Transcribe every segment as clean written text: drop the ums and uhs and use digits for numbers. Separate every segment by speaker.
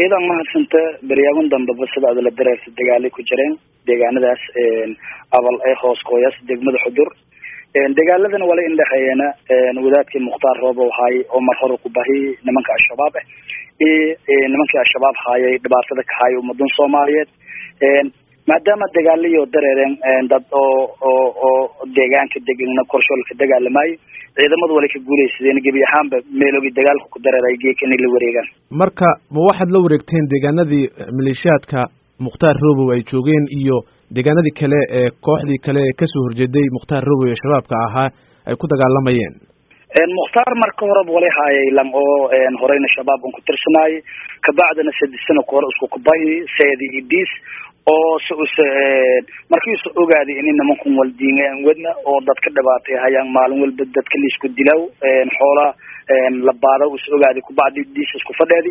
Speaker 1: إذا ما هسنت برياقون دم ببصد هذا الدرس الدجالي كجرين دجانا داس أول إخوص كويس دجمد حضور دجال لذن ولا إن دحينا نودات كمختار ربع وهاي عمر خروق بهي نمنك الشباب نمنك الشباب هاي دبارتك هاي ومدن صوماليات ما دام الدجالي يودرين دب أو دجان كدجنا كرشول كدجال ماي إذا ما ذولك جوليس زين جبي حام بميلو الدجال كقدر رايجي كني اللي وريجان
Speaker 2: marka ma waxaad la wareegteen deegaanadii maleeshiyaadka Mukhtaar Robo ay joogeen iyo deegaanadii kale ee kooxdii kale ee ka soo horjeeday Mukhtaar Robo ee shabaabka ahaa ay ku dagaalamayeen
Speaker 1: Mukhtaar marka hore wali haayay lam oo horeyna shabaab ku tirsanay ka bacdana 6 sano ka hor isku kubay saydi idis oo markii soo ogaaday in nimanku waldiineen wadna oo dadka dhibaatay hayaan maalin walba dadka la isku dilaw xoola la baado soo ogaaday ku bacdi idis isku fadheedi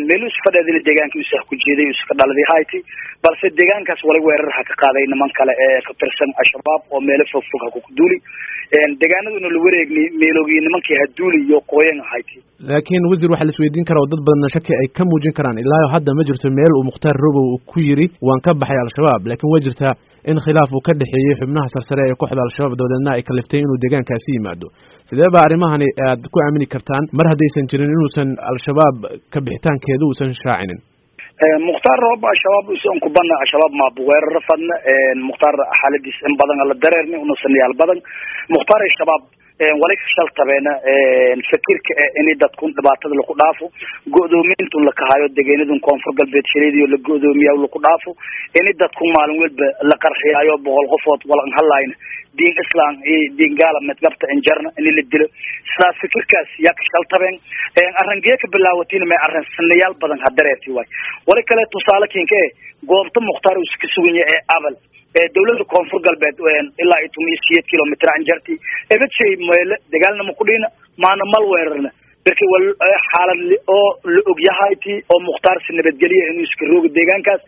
Speaker 1: meelu isku fadheedi deegaankiisa ku jeeday isku dhaladay hayti balse deegaankaas wali weerar ka qaaday niman kale ee ka tirsan shabaab oo meel fog ku duuli deegaanaduna la wareegni meeloogi nimankii haduuli iyo qoyan hayti
Speaker 2: laakiin wasiir waxa la isweydiin karaa dad badan shaki ay ka muujin karaan ilaa hadda ma jirto meel uu Mukhtaar Robo ku yiri waan ka baxay al-shabaab laakiin way jirtaa in khilaaf uu ka dhaxeeyay xubnaha sarsare ee kooxda al-shabaab dawladna ay kaliftay inuu deegaankaasi yimaado sidee ba arimahani aad ku aamini kartaan mar haddaysan jirin inuusan al-shabaab ka bixitaankeedu uusan shaacinin
Speaker 1: Mukhtaar Robo al-shabaab uusan ku banaa al-shabaab ma buweerar rafadna Mukhtaar xaaladis in badan la dareerni uu saniyal badan Mukhtaar al-shabaab wali shal tabeena fikirka in dadku dhibaatada lagu dhaafo go'doomintu la kahayo deegaanadun koonfur galbeed shiriidiyo la go'doomiyo lagu dhaafo in dadku maalin walba la qarxiyo 100 qofood wala halayna diin islaan diin gaala mid qabta injarna in la dilo sidaas fikirkaas yaa shal tabeen arrangeey ka bilaawatiin ma arran sanayaal badan hadareerti way wali kale tusaale kiinka goobta Mukhtaar uu iska sugan yahay abal dawladda koonfur galbeed ilaa 8 kilomitir anjarti ebedshay meel dagaalna ma ku dhina maana mal weerarna markii wal xaalad oo la og yahayti oo Mukhtaar si nabadgeliye inuu iska roogo deegaankaas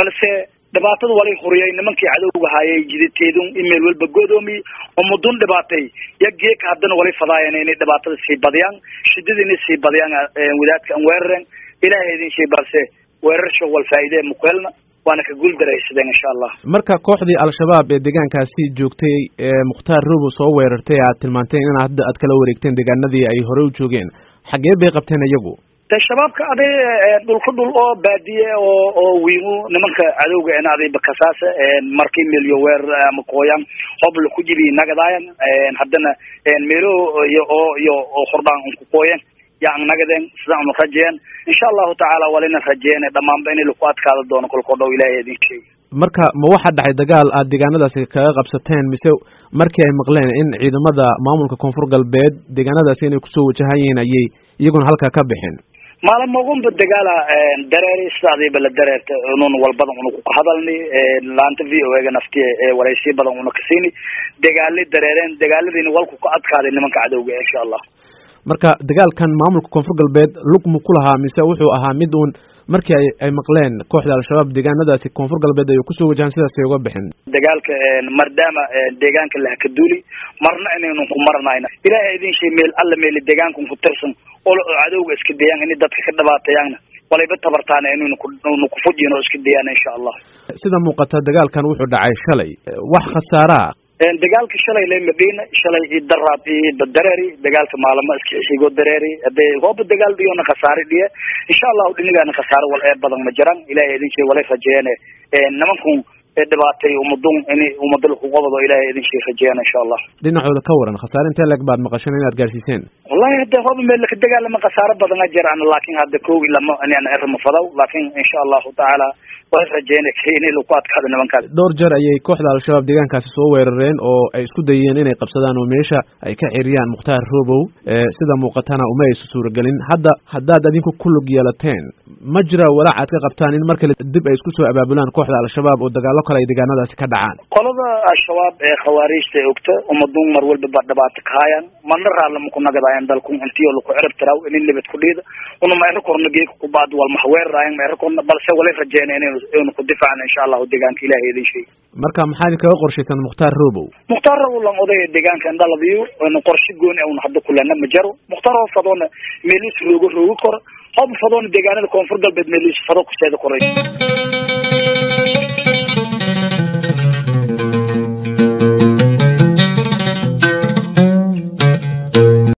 Speaker 1: balse dhibaatada wali horiyay nimankii cadawga hayay jidateedun email walba godoomi oo mudun dhibaatay yageek haddana wali fadaayeen inay dhibaatada si badiyaan shidadina si badiyaan wadaadka aan weerareen ilaahay idin shay balse weerarasho wal faa'iido muqalna waana ka guul dareysadeen insha Allah
Speaker 2: marka kooxdii al-shabaab ee deegaankaasi joogtay Mukhtaar Robo soo weerartay aad tilmaanteen in aad kala wareegteen deegaanadii ay hore u joogeen xagee bay qabteen iyagu
Speaker 1: shabaabka aday dhul oo baadiye oo wiigu nimanka cadawga in aday bakasaas markii milyo weer ama qooyan hobl ku jibi nagadaayan haddana meelo iyo khurdaan ku qooyan yaan nagadeen sidaan rajeen insha Allah taala walina rajeen dhamaan been lu qaadkaada doono kulko dhow ilaahay idin sheey
Speaker 2: marka ma waxa dhacay dagaal aad deegaanadaasi kaga qabsateen mise markii ay maqleen in ciidamada maamulka koonfur galbeed deegaanadaasi inay ku soo wajahayeen ayay iyaguna halka ka bixin
Speaker 1: maalin mogon dagaala dareeri saadii bal dareerta inuu walbadan uu ku hadalni laanta VOA ga naftii waraysi badan uu ka siini dagaali dareereen dagaaladiina walku ka adkaaday nimanka cadawga insha Allah
Speaker 2: marka dagaalkan maamulka koonfur galbeed lug mu ku lahaa mise wuxuu ahaa mid uun markii ay maqleen kooxda al-shabaab deegaanadaasi koonfur galbeed ay ku soo wajahan sidaas ay uga bixin
Speaker 1: dagaalka mardaama deegaanka la ka duuli marna inaynu ku marnayna ilaahay idin shay meel alla meel deegaanku ku tirsan oo cadawga iska deeyaan in dadka ka dhabaatayaan waliba tabartaana inaynu ku fujino iska deeyaan insha Allah
Speaker 2: sida muuqata dagaalkan wuxuu dhacay shalay wax khasaara
Speaker 1: dagaalka shalay lay Madiina shalay idaraad badareeri dagaalka maalmo iska xigo dareeri haday hoob dagaal diyoona khasaare dhiye insha Allah dhinigaana khasaare wal ee badan ma jiraan ilaahay idin shay wala rajeeyane nimanku dhibaatay ummadun inay ummadul ku qabado ilaahay idin shay rajeeyana insha Allah
Speaker 2: dhinacooda ka waran khasaare intee lag baad maqashan inaad gaarsiiseen
Speaker 1: wallahi hada hoob meel ka dagaalama khasaare badan jiraan laakiin hada koow ilama inaan arimo fadaw laakiin insha Allah taala way rajeeyeen inay lu qaadkaada nimankaas
Speaker 2: dhowr jeer ayay kooxda al-shabaab deegaankaasi soo weerareen oo ay isku dayeen inay qabsadaan oo meesha ay ka xiriyaan Mukhtaar Robo sida muuqatana uma ay suuragelin haddaad adinku ku lug yeelateen ma jira walaac ka qabtaan in markale dib ay isku soo abaabulaan kooxda al-shabaab oo dagaalo kale ay deegaanadaasi ka dhacaan
Speaker 1: qolada al-shabaab ee khawaarijta ogta ummadun mar walba dhibaato ka hayaan marna raalmo ku nagadayaan dalku intii lagu cirib tiraw in nabad ku dhiida una ma rekorna geek ku baad wal mahweer raayeen ma rekorna balse wala rajeeyeen inuu ku difaacno insha Allah deegaanka ilaahay idin shay
Speaker 2: marka maxaa kaga qorshaysan Mukhtaar Robo
Speaker 1: la oday deegaanka ndalabiyo inuu qorshe gooni ah hadda kulana ma jaro Mukhtaar oo fadona meelis loogu kor hab fadoon deegaanada koonfur galbeed meeliis fado ku seeda koray